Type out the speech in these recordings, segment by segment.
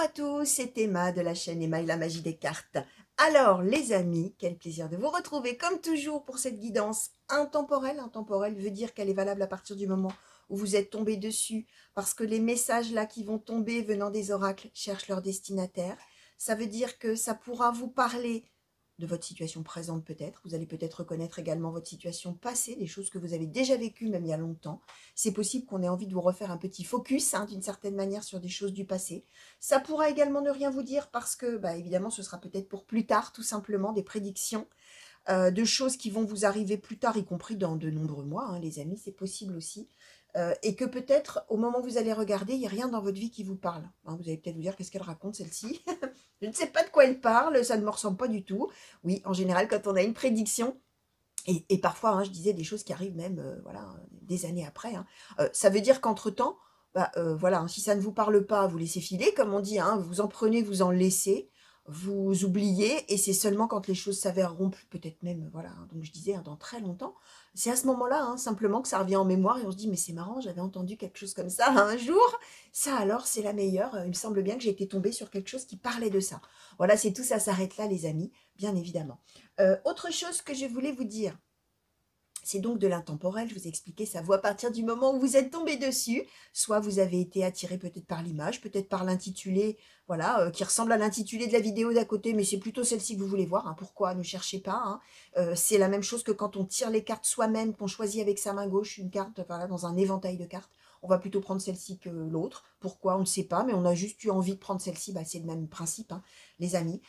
à tous, c'est Emma de la chaîne Emma et la magie des cartes. Alors les amis, quel plaisir de vous retrouver comme toujours pour cette guidance intemporelle. Intemporelle veut dire qu'elle est valable à partir du moment où vous êtes tombé dessus, parce que les messages là qui vont tomber venant des oracles cherchent leur destinataire. Ça veut dire que ça pourra vous parler de votre situation présente peut-être. Vous allez peut-être reconnaître également votre situation passée, des choses que vous avez déjà vécues même il y a longtemps. C'est possible qu'on ait envie de vous refaire un petit focus d'une certaine manière sur des choses du passé. Ça pourra également ne rien vous dire parce que, évidemment, ce sera peut-être pour plus tard, tout simplement, des prédictions de choses qui vont vous arriver plus tard, y compris dans de nombreux mois, les amis, c'est possible aussi. Et que peut-être, au moment où vous allez regarder, il n'y a rien dans votre vie qui vous parle. Vous allez peut-être vous dire, qu'est-ce qu'elle raconte, celle-ci? Je ne sais pas de quoi elle parle, ça ne me ressemble pas du tout. Oui, en général, quand on a une prédiction, et parfois, je disais des choses qui arrivent même, voilà, des années après. Ça veut dire qu'entre-temps, voilà, si ça ne vous parle pas, vous laissez filer, comme on dit, vous en prenez, vous en laissez, vous oubliez, et c'est seulement quand les choses s'avèreront, peut-être même, voilà, donc je disais, dans très longtemps, c'est à ce moment-là, simplement que ça revient en mémoire, et on se dit, mais c'est marrant, j'avais entendu quelque chose comme ça un jour, ça alors, c'est la meilleure, il me semble bien que j'ai été tombée sur quelque chose qui parlait de ça. Voilà, c'est tout, ça s'arrête là, les amis, bien évidemment. Autre chose que je voulais vous dire, c'est donc de l'intemporel, je vous ai expliqué, ça vaut à partir du moment où vous êtes tombé dessus, soit vous avez été attiré peut-être par l'image, peut-être par l'intitulé, voilà, qui ressemble à l'intitulé de la vidéo d'à côté, mais c'est plutôt celle-ci que vous voulez voir, pourquoi, ne cherchez pas, c'est la même chose que quand on tire les cartes soi-même, qu'on choisit avec sa main gauche une carte, voilà, dans un éventail de cartes, on va plutôt prendre celle-ci que l'autre, pourquoi, on ne sait pas, mais on a juste eu envie de prendre celle-ci, c'est le même principe, les amis.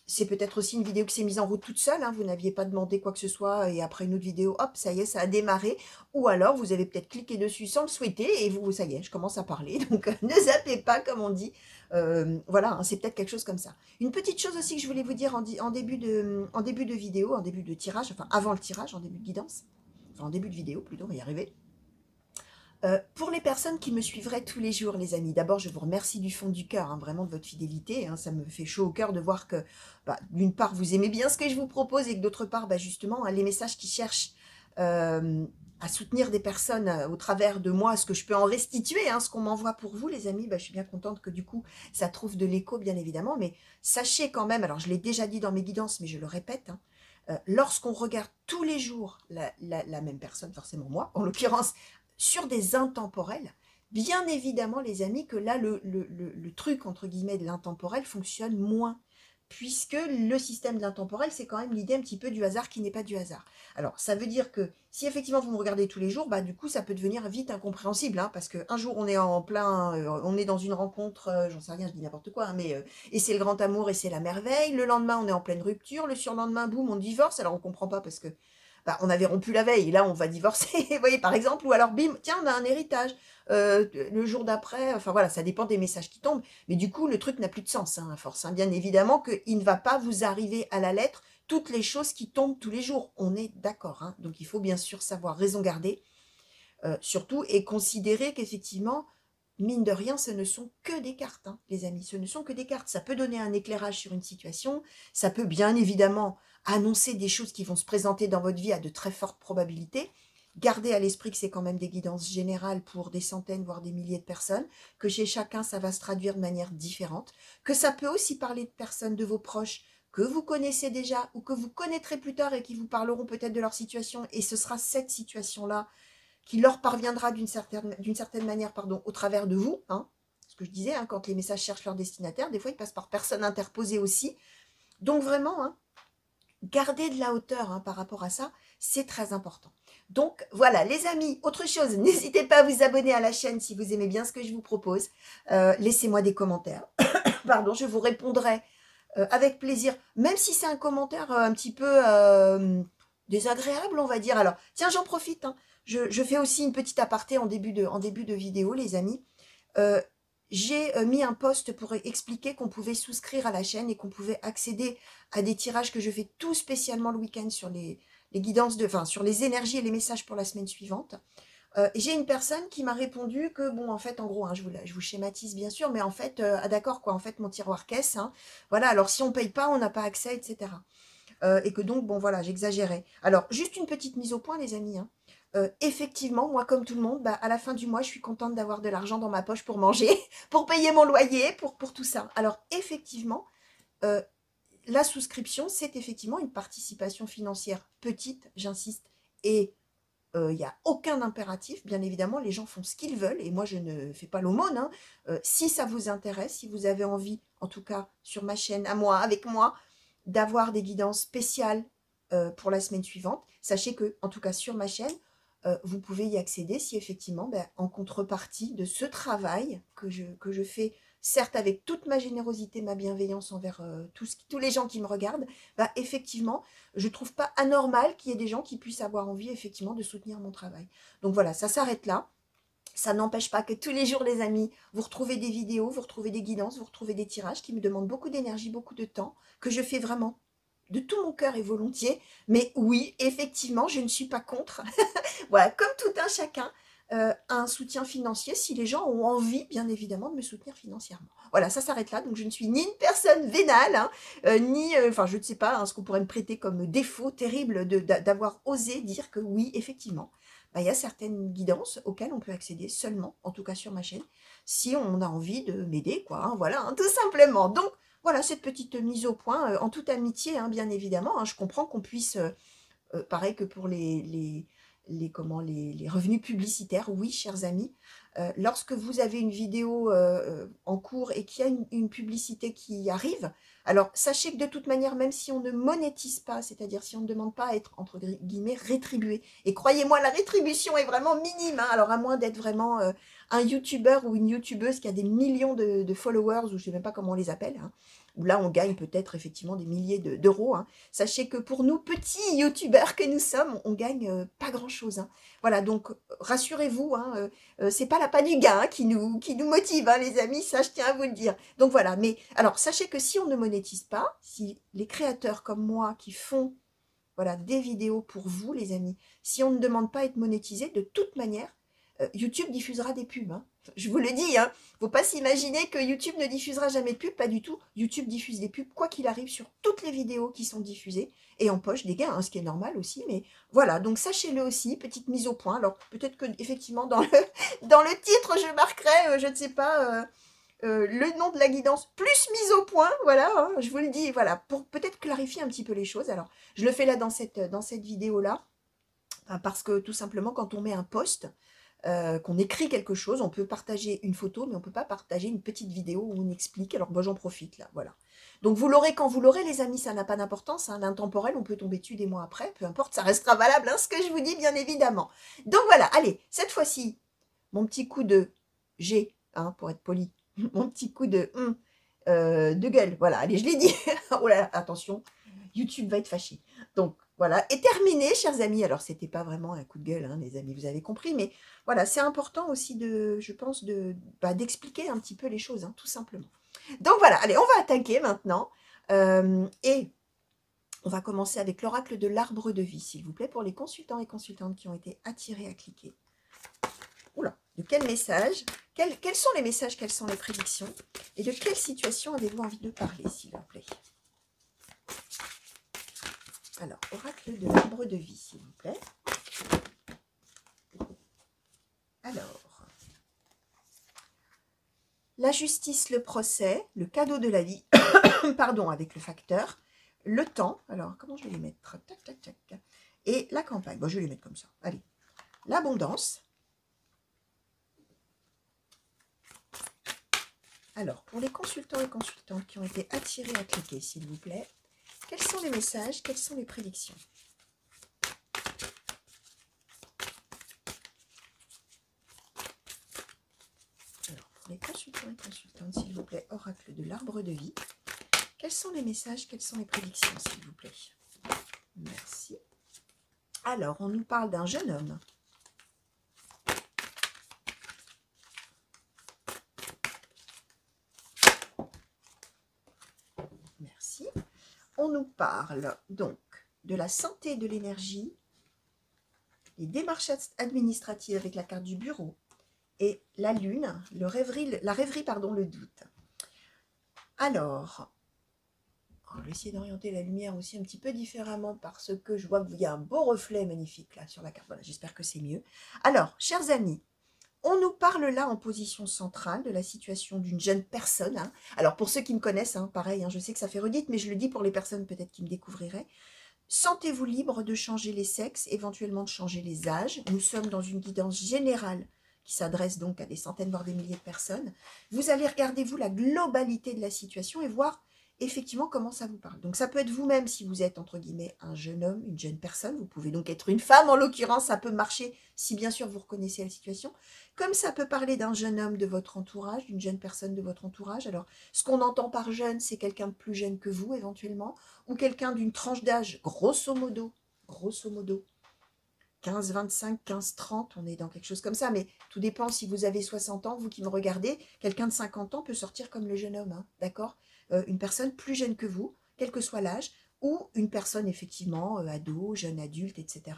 C'est peut-être aussi une vidéo qui s'est mise en route toute seule, vous n'aviez pas demandé quoi que ce soit, et après une autre vidéo, hop, ça y est, ça a démarré, ou alors vous avez peut-être cliqué dessus sans le souhaiter, et vous, ça y est, je commence à parler, donc ne zappez pas, comme on dit, voilà, c'est peut-être quelque chose comme ça. Une petite chose aussi que je voulais vous dire en début de vidéo, en début de tirage, enfin avant le tirage, en début de guidance, enfin en début de vidéo plutôt, on va y arriver. Pour les personnes qui me suivraient tous les jours, les amis, d'abord, je vous remercie du fond du cœur, vraiment de votre fidélité. Ça me fait chaud au cœur de voir que, d'une part, vous aimez bien ce que je vous propose et que d'autre part, justement, les messages qui cherchent à soutenir des personnes au travers de moi, ce que je peux en restituer, ce qu'on m'envoie pour vous, les amis, je suis bien contente que du coup, ça trouve de l'écho, bien évidemment. Mais sachez quand même, alors je l'ai déjà dit dans mes guidances, mais je le répète, lorsqu'on regarde tous les jours la même personne, forcément moi, en l'occurrence, sur des intemporels, bien évidemment, les amis, que là, le truc, entre guillemets, de l'intemporel fonctionne moins, puisque le système de l'intemporel, c'est quand même l'idée un petit peu du hasard qui n'est pas du hasard. Alors, ça veut dire que si effectivement vous me regardez tous les jours, du coup, ça peut devenir vite incompréhensible, parce qu'un jour, on est en plein, on est dans une rencontre, j'en sais rien, je dis n'importe quoi, et c'est le grand amour et c'est la merveille. Le lendemain, on est en pleine rupture. Le surlendemain, boum, on divorce. Alors, on comprend pas parce que on avait rompu la veille, et là on va divorcer, vous voyez, par exemple, ou alors bim, tiens, on a un héritage, le jour d'après, enfin voilà, ça dépend des messages qui tombent, mais du coup, le truc n'a plus de sens, à force, bien évidemment qu'il ne va pas vous arriver à la lettre toutes les choses qui tombent tous les jours, on est d'accord, donc il faut bien sûr savoir raison garder, surtout, et considérer qu'effectivement, mine de rien, ce ne sont que des cartes, les amis, ce ne sont que des cartes. Ça peut donner un éclairage sur une situation, ça peut bien évidemment annoncer des choses qui vont se présenter dans votre vie à de très fortes probabilités. Gardez à l'esprit que c'est quand même des guidances générales pour des centaines, voire des milliers de personnes, que chez chacun, ça va se traduire de manière différente, que ça peut aussi parler de personnes de vos proches que vous connaissez déjà ou que vous connaîtrez plus tard et qui vous parleront peut-être de leur situation, et ce sera cette situation-là qui leur parviendra d'une certaine manière, au travers de vous. Ce que je disais, quand les messages cherchent leur destinataire, des fois, ils passent par personne interposée aussi. Donc vraiment, gardez de la hauteur par rapport à ça, c'est très important. Donc voilà, les amis, autre chose, n'hésitez pas à vous abonner à la chaîne si vous aimez bien ce que je vous propose. Laissez-moi des commentaires. Pardon, je vous répondrai avec plaisir, même si c'est un commentaire un petit peu désagréable, on va dire. Alors, tiens, j'en profite, je fais aussi une petite aparté en début de vidéo, les amis. J'ai mis un post pour expliquer qu'on pouvait souscrire à la chaîne et qu'on pouvait accéder à des tirages que je fais tout spécialement le week-end sur les guidances, sur les énergies et les messages pour la semaine suivante. J'ai une personne qui m'a répondu que, bon, en fait, en gros, je vous schématise bien sûr, mais en fait, d'accord, quoi, en fait, mon tiroir caisse, voilà, alors si on paye pas, on n'a pas accès, etc. Et que donc, bon, voilà, j'exagérais. Alors, juste une petite mise au point, les amis, effectivement, moi comme tout le monde, bah, à la fin du mois, je suis contente d'avoir de l'argent dans ma poche pour manger, pour payer mon loyer, pour tout ça. Alors effectivement, euh, la souscription, c'est effectivement une participation financière petite, j'insiste, et il n'y a aucun impératif, bien évidemment, les gens font ce qu'ils veulent, et moi je ne fais pas l'aumône, hein. Si ça vous intéresse, si vous avez envie, en tout cas sur ma chaîne, à moi, avec moi, d'avoir des guidances spéciales pour la semaine suivante, sachez que, en tout cas sur ma chaîne, vous pouvez y accéder si effectivement, ben, en contrepartie de ce travail que je fais, certes avec toute ma générosité, ma bienveillance envers tous les gens qui me regardent, bah, effectivement, je ne trouve pas anormal qu'il y ait des gens qui puissent avoir envie effectivement de soutenir mon travail. Donc voilà, ça s'arrête là. Ça n'empêche pas que tous les jours, les amis, vous retrouvez des vidéos, vous retrouvez des guidances, vous retrouvez des tirages qui me demandent beaucoup d'énergie, beaucoup de temps, que je fais vraiment de tout mon cœur et volontiers. Mais oui, effectivement, je ne suis pas contre. Voilà, comme tout un chacun, un soutien financier si les gens ont envie, bien évidemment, de me soutenir financièrement. Voilà, ça s'arrête là. Donc, je ne suis ni une personne vénale, hein, ni, enfin, je ne sais pas, hein, ce qu'on pourrait me prêter comme défaut terrible d'avoir osé dire que oui, effectivement, bah, il y a certaines guidances auxquelles on peut accéder seulement, en tout cas sur ma chaîne, si on a envie de m'aider, quoi. Hein, voilà, hein, tout simplement. Donc, voilà, cette petite mise au point, en toute amitié, hein, bien évidemment. Hein, je comprends qu'on puisse, pareil que pour les revenus publicitaires, oui, chers amis, lorsque vous avez une vidéo en cours et qu'il y a une publicité qui arrive, alors sachez que de toute manière, même si on ne monétise pas, c'est-à-dire si on ne demande pas à être, entre guillemets, rétribué, et croyez-moi, la rétribution est vraiment minime, hein, alors à moins d'être vraiment un youtubeur ou une youtubeuse qui a des millions de followers, ou je ne sais même pas comment on les appelle, hein, où là on gagne peut-être effectivement des milliers d'euros, hein. Sachez que pour nous, petits youtubeurs que nous sommes, on gagne pas grand-chose, hein. Voilà, donc rassurez-vous, hein, c'est pas l'appât du gain, hein, qui nous motive, hein, les amis, ça je tiens à vous le dire. Donc voilà, mais alors sachez que si on ne monétise pas, si les créateurs comme moi qui font voilà, des vidéos pour vous, les amis, si on ne demande pas à être monétisé, de toute manière, YouTube diffusera des pubs, hein. Je vous le dis, hein. Faut pas s'imaginer que YouTube ne diffusera jamais de pubs, pas du tout. YouTube diffuse des pubs, quoi qu'il arrive, sur toutes les vidéos qui sont diffusées, et empoche des gains, hein, ce qui est normal aussi, mais voilà, donc sachez-le aussi, petite mise au point. Alors, peut-être que, effectivement, dans dans le titre, je marquerai, je ne sais pas, le nom de la guidance, plus mise au point, voilà, hein, je vous le dis, voilà, pour peut-être clarifier un petit peu les choses. Alors, je le fais là dans cette vidéo-là, parce que tout simplement, quand on met un post, qu'on écrit quelque chose, on peut partager une photo, mais on ne peut pas partager une petite vidéo où on explique. Alors moi j'en profite là, voilà. Donc vous l'aurez quand vous l'aurez, les amis, ça n'a pas d'importance, hein. L'intemporel, on peut tomber dessus des mois après, peu importe, ça restera valable, hein, ce que je vous dis, bien évidemment. Donc voilà, allez, cette fois-ci, mon petit coup de G, hein, pour être poli, mon petit coup de gueule, voilà, allez, je l'ai dit. Oh là là, attention, YouTube va être fâché. Donc voilà, et terminé, chers amis. Alors, c'était pas vraiment un coup de gueule, hein, les amis, vous avez compris, mais voilà, c'est important aussi je pense, d'expliquer un petit peu les choses, hein, tout simplement. Donc voilà, allez, on va attaquer maintenant. Et on va commencer avec l'oracle de l'arbre de vie, s'il vous plaît, pour les consultants et consultantes qui ont été attirés à cliquer. Oula, de quel message quels sont les messages, quelles sont les prédictions, et de quelle situation avez-vous envie de parler, s'il vous plaît? Alors, oracle de l'arbre de vie, s'il vous plaît. Alors, la justice, le procès, le cadeau de la vie, pardon, avec le facteur, le temps, alors comment je vais les mettre? Tac, tac, tac. Et la campagne, bon, je vais les mettre comme ça, allez. L'abondance. Alors, pour les consultants et consultantes qui ont été attirés à cliquer, s'il vous plaît, quels sont les messages, quelles sont les prédictions? Alors, pour les consultants et consultantes, s'il vous plaît, oracle de l'arbre de vie, quels sont les messages, quelles sont les prédictions, s'il vous plaît? Merci. Alors, on nous parle d'un jeune homme. Merci. On nous parle donc de la santé et de l'énergie, les démarches administratives avec la carte du bureau et la lune, la rêverie, pardon, le doute. Alors, je vais essayer d'orienter la lumière aussi un petit peu différemment parce que je vois qu'il y a un beau reflet magnifique là sur la carte. Voilà, j'espère que c'est mieux. Alors, chers amis, on nous parle là en position centrale de la situation d'une jeune personne. Hein. Alors, pour ceux qui me connaissent, hein, pareil, hein, je sais que ça fait redite, mais je le dis pour les personnes peut-être qui me découvriraient. Sentez-vous libre de changer les sexes, éventuellement de changer les âges. Nous sommes dans une guidance générale qui s'adresse donc à des centaines, voire des milliers de personnes. Vous allez regarder, vous, la globalité de la situation et voir effectivement comment ça vous parle. Donc ça peut être vous-même si vous êtes, entre guillemets, un jeune homme, une jeune personne. Vous pouvez donc être une femme, en l'occurrence, ça peut marcher si bien sûr vous reconnaissez la situation. Comme ça peut parler d'un jeune homme de votre entourage, d'une jeune personne de votre entourage. Alors, ce qu'on entend par jeune, c'est quelqu'un de plus jeune que vous, éventuellement, ou quelqu'un d'une tranche d'âge, grosso modo, 15, 25, 15, 30, on est dans quelque chose comme ça, mais tout dépend si vous avez 60 ans, vous qui me regardez, quelqu'un de 50 ans peut sortir comme le jeune homme, hein, d'accord, une personne plus jeune que vous, quel que soit l'âge, ou une personne effectivement, ado, jeune adulte, etc.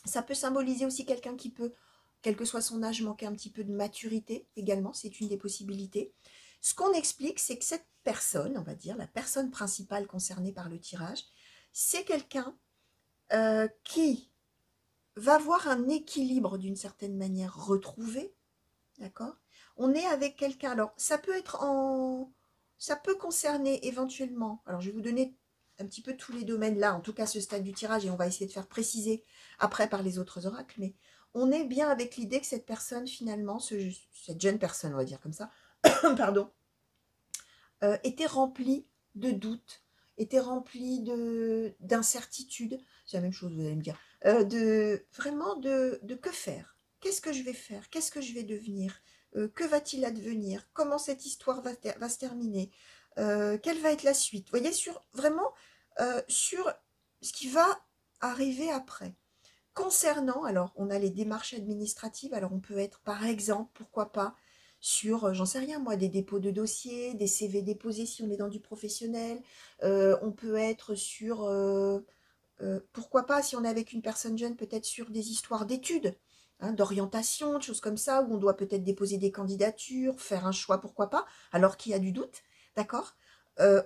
Ça peut symboliser aussi quelqu'un qui peut, quel que soit son âge, manquer un petit peu de maturité également, c'est une des possibilités. Ce qu'on explique, c'est que cette personne, on va dire, la personne principale concernée par le tirage, c'est quelqu'un qui va avoir un équilibre d'une certaine manière retrouvé, d'accord? On est avec quelqu'un, alors ça peut être en... ça peut concerner éventuellement, alors je vais vous donner un petit peu tous les domaines là, en tout cas ce stade du tirage, et on va essayer de faire préciser après par les autres oracles, mais on est bien avec l'idée que cette personne finalement, cette jeune personne, on va dire comme ça, pardon, était remplie de doutes, était remplie d'incertitudes, c'est la même chose, vous allez me dire, vraiment de que faire, qu'est-ce que je vais faire, qu'est-ce que je vais devenir, que va-t-il advenir, comment cette histoire va se terminer, quelle va être la suite, vous voyez, vraiment sur ce qui va arriver après. Concernant, alors on a les démarches administratives, alors on peut être par exemple, pourquoi pas, sur, j'en sais rien moi, des dépôts de dossiers, des CV déposés si on est dans du professionnel, on peut être sur, pourquoi pas, si on est avec une personne jeune, peut-être sur des histoires d'études, hein, d'orientation, de choses comme ça, où on doit peut-être déposer des candidatures, faire un choix, pourquoi pas, alors qu'il y a du doute, d'accord.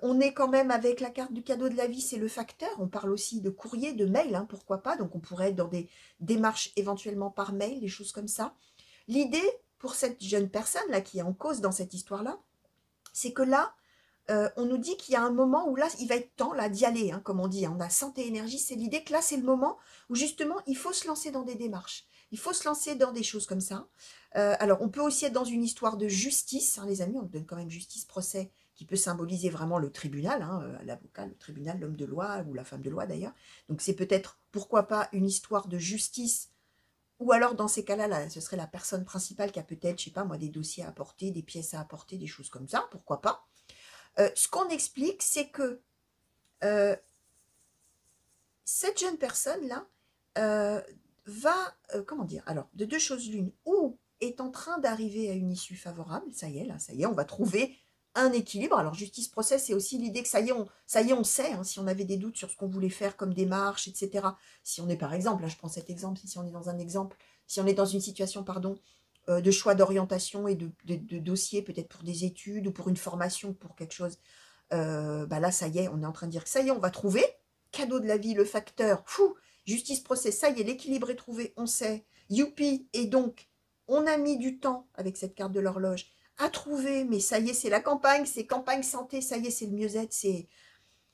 On est quand même avec la carte du cadeau de la vie, c'est le facteur, on parle aussi de courrier, de mail, hein, pourquoi pas, donc on pourrait être dans des démarches éventuellement par mail, des choses comme ça. L'idée pour cette jeune personne là qui est en cause dans cette histoire-là, c'est que là, on nous dit qu'il y a un moment où là, il va être temps là d'y aller, hein, comme on dit, hein, on a santé, énergie, c'est l'idée que là, c'est le moment où justement, il faut se lancer dans des démarches. Il faut se lancer dans des choses comme ça. Alors, on peut aussi être dans une histoire de justice, hein, les amis, on donne quand même justice, procès, qui peut symboliser vraiment le tribunal, hein, l'avocat, le tribunal, l'homme de loi, ou la femme de loi d'ailleurs. Donc, c'est peut-être, pourquoi pas, une histoire de justice, ou alors, dans ces cas-là, là, ce serait la personne principale qui a peut-être, je sais pas moi, des dossiers à apporter, des pièces à apporter, des choses comme ça, pourquoi pas. Ce qu'on explique, c'est que euh, cette jeune personne-là va, comment dire, alors, de deux choses l'une, ou est en train d'arriver à une issue favorable, ça y est, là, ça y est, on va trouver un équilibre. Alors, justice process, c'est aussi l'idée que ça y est, on sait, hein, si on avait des doutes sur ce qu'on voulait faire comme démarche, etc. Si on est, par exemple, là, je prends cet exemple, si on est dans un exemple, si on est dans une situation, pardon, de choix d'orientation et de dossier, peut-être pour des études ou pour une formation, pour quelque chose, bah là, ça y est, on est en train de dire que ça y est, on va trouver, cadeau de la vie, le facteur, fou, justice, procès, ça y est, l'équilibre est trouvé, on sait, youpi, et donc, on a mis du temps, avec cette carte de l'horloge, à trouver, mais ça y est, c'est la campagne, c'est campagne santé, ça y est, c'est le mieux-être, c'est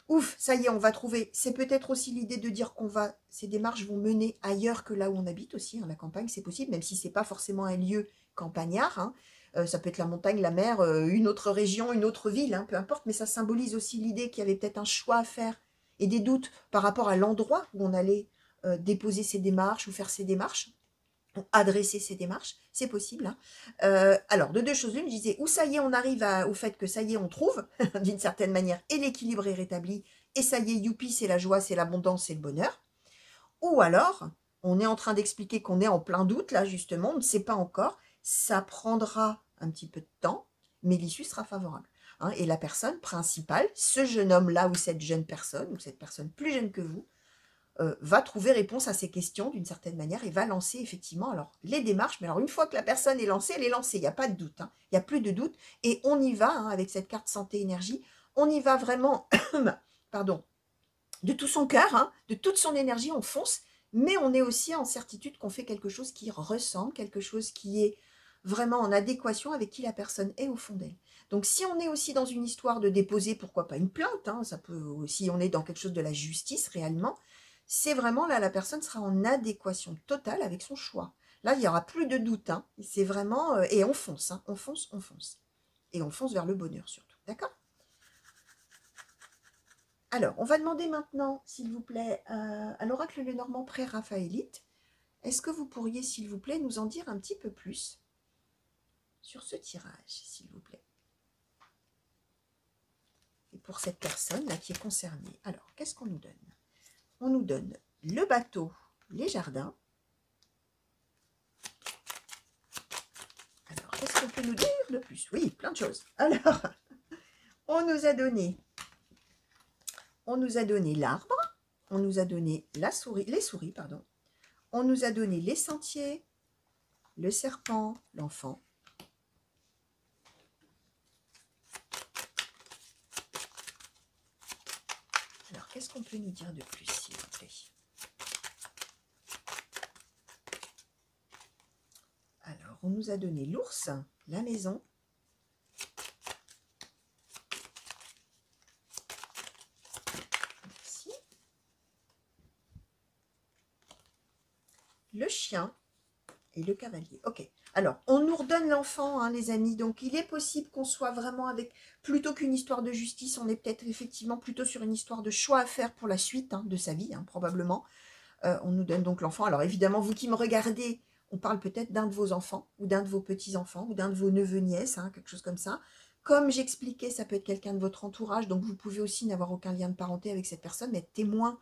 ouf, ça y est, on va trouver. C'est peut-être aussi l'idée de dire ces démarches vont mener ailleurs que là où on habite aussi, hein, la campagne, c'est possible, même si c'est pas forcément un lieu campagnard, hein. Ça peut être la montagne, la mer, une autre région, une autre ville, hein, peu importe, mais ça symbolise aussi l'idée qu'il y avait peut-être un choix à faire et des doutes par rapport à l'endroit où on allait déposer ses démarches ou faire ses démarches, ou adresser ses démarches, c'est possible, hein. Alors, de deux choses l'une, je disais, ou ça y est, on arrive au fait que ça y est, on trouve, d'une certaine manière, et l'équilibre est rétabli, et ça y est, youpi, c'est la joie, c'est l'abondance, c'est le bonheur. Ou alors, on est en train d'expliquer qu'on est en plein doute, là, justement, on ne sait pas encore, ça prendra un petit peu de temps, mais l'issue sera favorable, hein. Et la personne principale, ce jeune homme-là, ou cette jeune personne, ou cette personne plus jeune que vous, va trouver réponse à ces questions d'une certaine manière et va lancer effectivement alors les démarches. Mais alors une fois que la personne est lancée, elle est lancée, il n'y a pas de doute, hein, il n'y a plus de doute et on y va, hein, avec cette carte santé énergie, on y va vraiment, pardon, de tout son cœur, hein, de toute son énergie, on fonce, mais on est aussi en certitude qu'on fait quelque chose qui ressemble, quelque chose qui est vraiment en adéquation avec qui la personne est au fond d'elle. Donc si on est aussi dans une histoire de déposer, pourquoi pas une plainte, hein, ça peut aussi, on est dans quelque chose de la justice réellement, c'est vraiment là, la personne sera en adéquation totale avec son choix. Là, il n'y aura plus de doute, hein, c'est vraiment, et on fonce, hein, on fonce, on fonce. Et on fonce vers le bonheur surtout, d'accord? Alors, on va demander maintenant, s'il vous plaît, à l'oracle Lenormand pré-raphaélite, est-ce que vous pourriez, s'il vous plaît, nous en dire un petit peu plus sur ce tirage, s'il vous plaît? Et pour cette personne-là qui est concernée. Alors, qu'est-ce qu'on nous donne? On nous donne le bateau, les jardins. Alors, qu'est-ce qu'on peut nous dire de plus? Oui, plein de choses. Alors, on nous a donné l'arbre, on nous a donné les souris, pardon. On nous a donné les sentiers, le serpent, l'enfant. Alors, qu'est-ce qu'on peut nous dire de plus, s'il vous plaît? Alors, on nous a donné l'ours, la maison. Merci. Le chien et le cavalier. Ok. Alors, on nous redonne l'enfant, hein, les amis. Donc, il est possible qu'on soit vraiment avec, plutôt qu'une histoire de justice, on est peut-être effectivement plutôt sur une histoire de choix à faire pour la suite, hein, de sa vie, hein, probablement. On nous donne donc l'enfant. Alors, évidemment, vous qui me regardez, on parle peut-être d'un de vos enfants, ou d'un de vos petits-enfants, ou d'un de vos neveux-nièces, hein, quelque chose comme ça. Comme j'expliquais, ça peut être quelqu'un de votre entourage, donc vous pouvez aussi n'avoir aucun lien de parenté avec cette personne, mais être témoin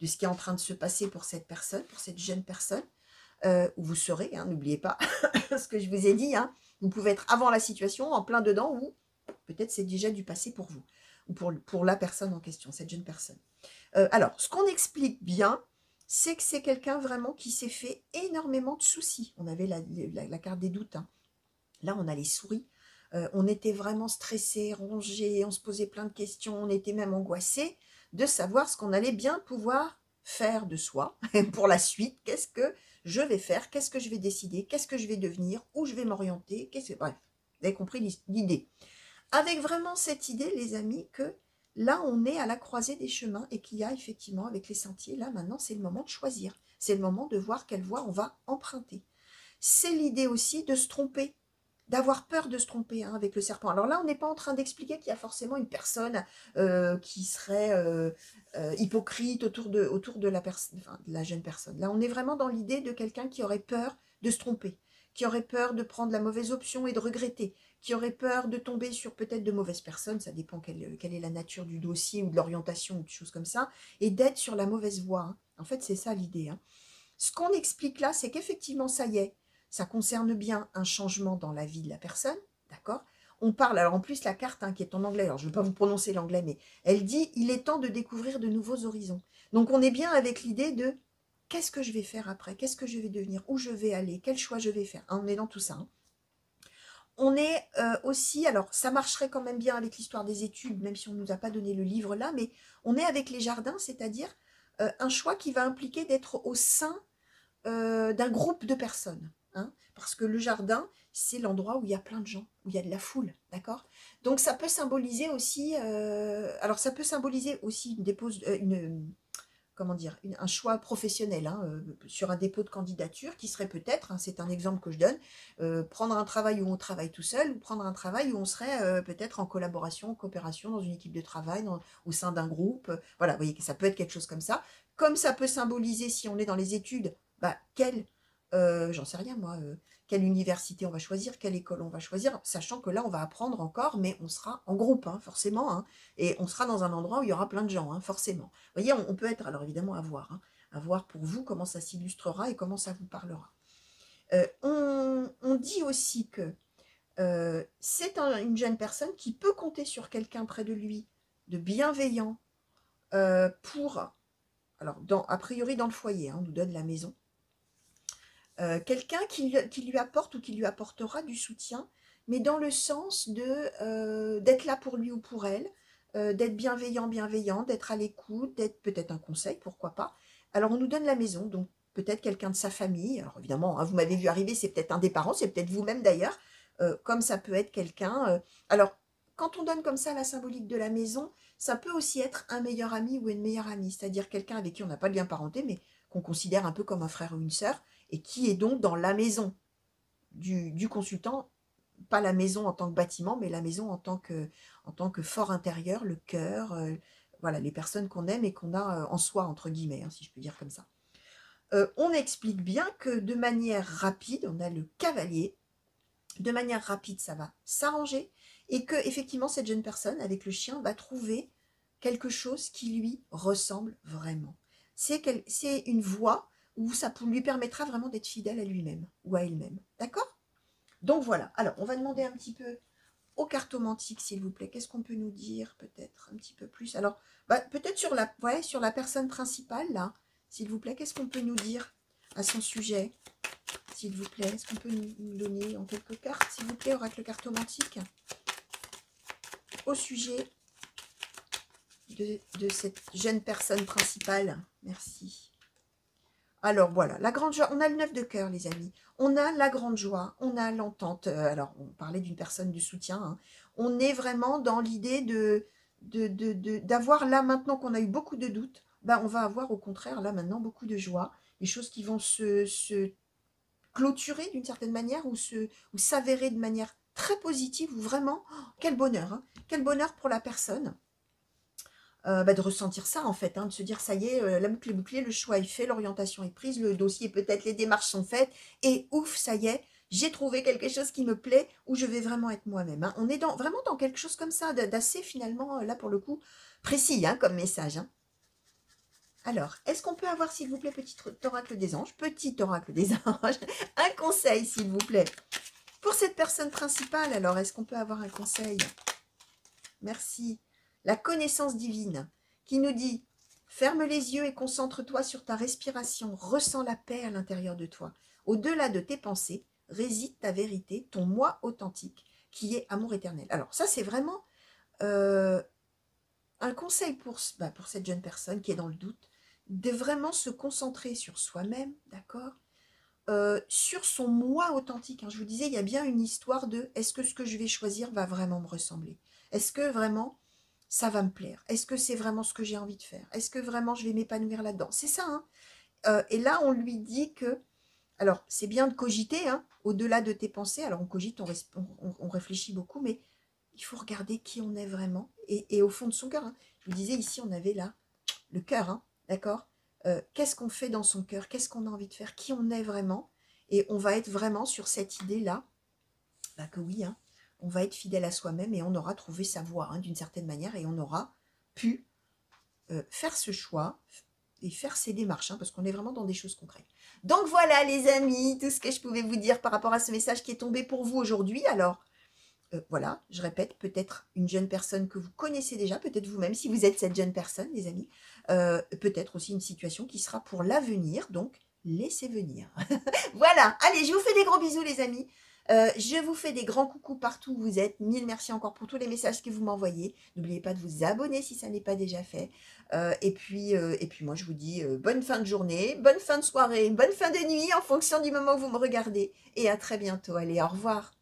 de ce qui est en train de se passer pour cette personne, pour cette jeune personne. Où vous serez, hein, n'oubliez pas ce que je vous ai dit, hein. Vous pouvez être avant la situation, en plein dedans, ou peut-être c'est déjà du passé pour vous, ou pour la personne en question, cette jeune personne. Alors, ce qu'on explique bien, c'est que c'est quelqu'un vraiment qui s'est fait énormément de soucis. On avait la carte des doutes, hein. Là, on a les souris. On était vraiment stressé, rongé, on se posait plein de questions, on était même angoissé de savoir ce qu'on allait bien pouvoir faire de soi pour la suite. Qu'est-ce que je vais faire? Qu'est-ce que je vais décider? Qu'est-ce que je vais devenir? Où je vais m'orienter? Bref, vous avez compris l'idée. Avec vraiment cette idée, les amis, que là, on est à la croisée des chemins et qu'il y a effectivement, avec les sentiers, là, maintenant, c'est le moment de choisir. C'est le moment de voir quelle voie on va emprunter. C'est l'idée aussi de se tromper, d'avoir peur de se tromper, hein, avec le serpent. Alors là, on n'est pas en train d'expliquer qu'il y a forcément une personne qui serait hypocrite autour de la jeune personne. Là, on est vraiment dans l'idée de quelqu'un qui aurait peur de se tromper, qui aurait peur de prendre la mauvaise option et de regretter, qui aurait peur de tomber sur peut-être de mauvaises personnes, ça dépend quelle est la nature du dossier ou de l'orientation ou de choses comme ça, et d'être sur la mauvaise voie, hein. En fait, c'est ça l'idée, hein. Ce qu'on explique là, c'est qu'effectivement, ça y est, ça concerne bien un changement dans la vie de la personne, d'accord? On parle, alors en plus la carte, hein, qui est en anglais, alors je ne vais pas vous prononcer l'anglais, mais elle dit « il est temps de découvrir de nouveaux horizons ». Donc on est bien avec l'idée de « qu'est-ce que je vais faire après? Qu'est-ce que je vais devenir? Où je vais aller? Quel choix je vais faire ?» Hein, on est dans tout ça, hein. On est aussi, alors ça marcherait quand même bien avec l'histoire des études, même si on ne nous a pas donné le livre là, mais on est avec les jardins, c'est-à-dire un choix qui va impliquer d'être au sein d'un groupe de personnes, hein, parce que le jardin, c'est l'endroit où il y a plein de gens, où il y a de la foule, d'accord? Donc ça peut symboliser aussi, alors ça peut symboliser aussi comment dire, un choix professionnel, hein, sur un dépôt de candidature qui serait peut-être, hein, c'est un exemple que je donne, prendre un travail où on travaille tout seul ou prendre un travail où on serait peut-être en collaboration, en coopération dans une équipe de travail, au sein d'un groupe. Voilà, vous voyez que ça peut être quelque chose comme ça. Comme ça peut symboliser, si on est dans les études, bah, j'en sais rien moi, quelle université on va choisir, quelle école on va choisir, sachant que là on va apprendre encore, mais on sera en groupe, hein, forcément, hein, et on sera dans un endroit où il y aura plein de gens, hein, forcément. Vous voyez, on peut être, alors évidemment hein, à voir pour vous comment ça s'illustrera et comment ça vous parlera. On dit aussi que c'est une jeune personne qui peut compter sur quelqu'un près de lui, de bienveillant, alors a priori dans le foyer, hein, on nous donne la maison, quelqu'un qui lui apporte ou qui lui apportera du soutien, mais dans le sens d'être là pour lui ou pour elle, d'être bienveillant, bienveillant, d'être à l'écoute, d'être peut-être un conseil, pourquoi pas. Alors, on nous donne la maison, donc peut-être quelqu'un de sa famille. Alors, évidemment, hein, vous m'avez vu arriver, c'est peut-être un des parents, c'est peut-être vous-même d'ailleurs, comme ça peut être quelqu'un. Alors, quand on donne comme ça la symbolique de la maison, ça peut aussi être un meilleur ami ou une meilleure amie, c'est-à-dire quelqu'un avec qui on n'a pas de lien parenté, mais qu'on considère un peu comme un frère ou une sœur, et qui est donc dans la maison du consultant, pas la maison en tant que bâtiment, mais la maison en tant que fort intérieur, le cœur, voilà, les personnes qu'on aime et qu'on a en soi, entre guillemets, hein, si je peux dire comme ça. On explique bien que de manière rapide, on a le cavalier, de manière rapide, ça va s'arranger, et que effectivement cette jeune personne, avec le chien, va trouver quelque chose qui lui ressemble vraiment. C'est une voie où ça lui permettra vraiment d'être fidèle à lui-même ou à elle-même. D'accord? Donc voilà. Alors, on va demander un petit peu aux cartomantiques, s'il vous plaît. Qu'est-ce qu'on peut nous dire, peut-être, un petit peu plus? Alors, bah, peut-être sur la personne principale, là, s'il vous plaît. Qu'est-ce qu'on peut nous dire à son sujet, s'il vous plaît? Est-ce qu'on peut nous donner en quelques cartes, s'il vous plaît, oracle cartomantique, au sujet de cette jeune personne principale? Merci. Alors voilà, la grande joie, on a le 9 de cœur, les amis. On a la grande joie, on a l'entente. Alors, on parlait d'une personne de soutien, hein. On est vraiment dans l'idée d'avoir là, maintenant qu'on a eu beaucoup de doutes, ben, on va avoir au contraire là maintenant beaucoup de joie. Les choses qui vont se clôturer d'une certaine manière ou s'avérer de manière très positive ou vraiment, oh, quel bonheur, hein, quel bonheur pour la personne. Bah, de ressentir ça en fait, hein, de se dire ça y est, la boucle est bouclée, le choix est fait, l'orientation est prise, le dossier peut-être, les démarches sont faites, et ouf, ça y est, j'ai trouvé quelque chose qui me plaît, où je vais vraiment être moi-même, hein. On est vraiment dans quelque chose comme ça, d'assez finalement, là pour le coup, précis, hein, comme message, hein. Alors, est-ce qu'on peut avoir, s'il vous plaît, petit oracle des anges, un conseil, s'il vous plaît, pour cette personne principale? Alors, est-ce qu'on peut avoir un conseil? Merci. La connaissance divine qui nous dit « Ferme les yeux et concentre-toi sur ta respiration, ressens la paix à l'intérieur de toi. Au-delà de tes pensées, réside ta vérité, ton moi authentique, qui est amour éternel. » Alors ça, c'est vraiment un conseil pour cette jeune personne qui est dans le doute, de vraiment se concentrer sur soi-même, d'accord, sur son moi authentique, hein. Je vous disais, il y a bien une histoire de « Est-ce que ce que je vais choisir va vraiment me ressembler? Est-ce que vraiment ça va me plaire? Est-ce que c'est vraiment ce que j'ai envie de faire? Est-ce que vraiment je vais m'épanouir là-dedans ?» C'est ça, hein. Et là, on lui dit que, alors, c'est bien de cogiter, hein, au-delà de tes pensées. Alors, on cogite, on réfléchit beaucoup, mais il faut regarder qui on est vraiment et au fond de son cœur, hein. Je vous disais, ici, on avait là le cœur, hein, d'accord? Qu'est-ce qu'on fait dans son cœur? Qu'est-ce qu'on a envie de faire? Qui on est vraiment? Et on va être vraiment sur cette idée-là, bah que oui, hein, on va être fidèle à soi-même et on aura trouvé sa voie, hein, d'une certaine manière, et on aura pu faire ce choix et faire ces démarches, hein, parce qu'on est vraiment dans des choses concrètes. Donc voilà les amis, tout ce que je pouvais vous dire par rapport à ce message qui est tombé pour vous aujourd'hui. Alors voilà, je répète, peut-être une jeune personne que vous connaissez déjà, peut-être vous-même si vous êtes cette jeune personne, les amis, peut-être aussi une situation qui sera pour l'avenir, donc laissez venir. Voilà, allez, je vous fais des gros bisous les amis. Je vous fais des grands coucous partout où vous êtes. Mille merci encore pour tous les messages que vous m'envoyez. N'oubliez pas de vous abonner si ça n'est pas déjà fait. Et puis moi, je vous dis bonne fin de journée, bonne fin de soirée, bonne fin de nuit en fonction du moment où vous me regardez. Et à très bientôt. Allez, au revoir.